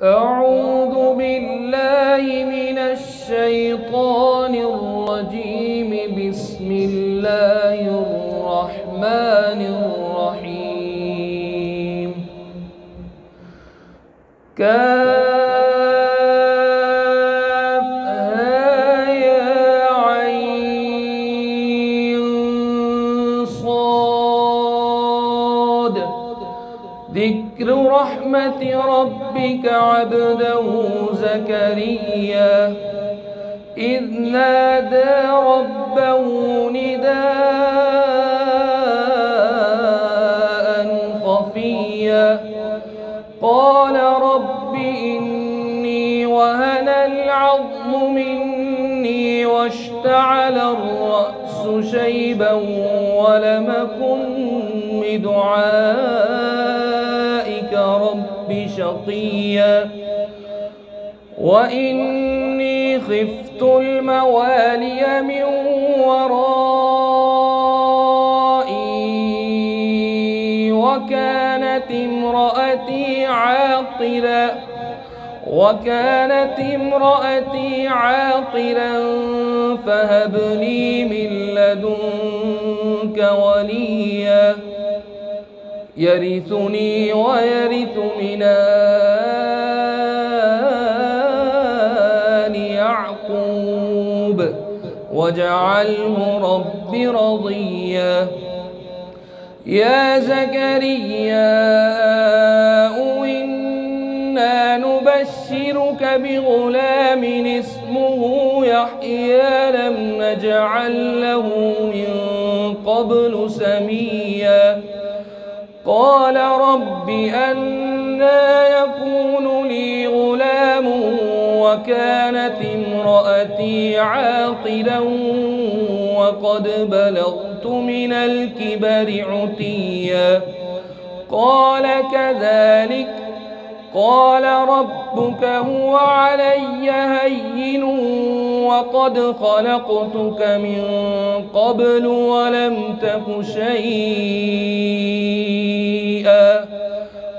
أعوذ بالله من الشيطان الرجيم. بسم الله الرحمن الرحيم. كافها يا عين صاد. ذكر رحمة ربك عبده زكريا إذ نادى ربه نداء خفيا قال رب إني وهن العظم مني واشتعل الرأس شيبا ولم أكن بدعائك رب شقيا وإني خفت الموالي من ورائي وكانت امرأتي عاقرا فهب لي من لدنك وليا يرثني ويرث من آل يعقوب واجعله رب رضيا. يا زكريا إنا نبشرك بغلام اسمه يحيى لم نجعل له من قبل سميا قال رب أنى يكون لي غلام وكانت امرأتي عاقرا وقد بلغت من الكبر عتيا قال كذلك قال ربك هو علي هين وقد خلقتك من قبل ولم تك شيئا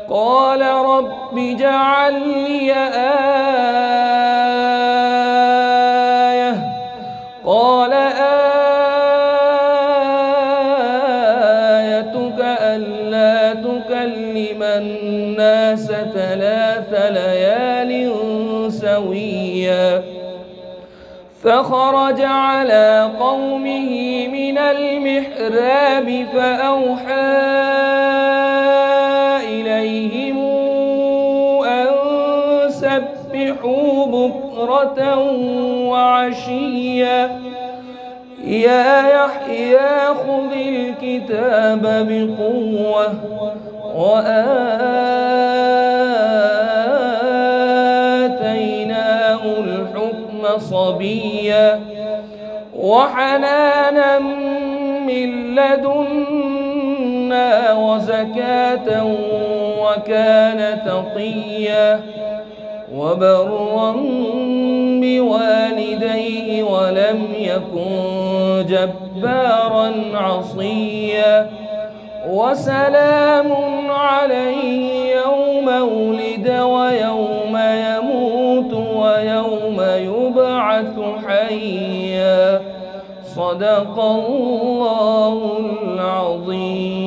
قال رب اجعل لي آية قال آيتك ألا تكلم الناس 3 ليال سويا فخرج على قومه من المحراب فأوحى إليهم أن سبحوا بكرة وعشيا يا يحيى خذ الكتاب بقوة وآتيناه الحكم صبيا وحنانا من لدنا وزكاة وكان تقيا وبرا بوالديه ولم يكن جبارا عصيا وسلام عليه يوم ولد ويوم يموت ويوم يبعث حيا صدق الله العظيم.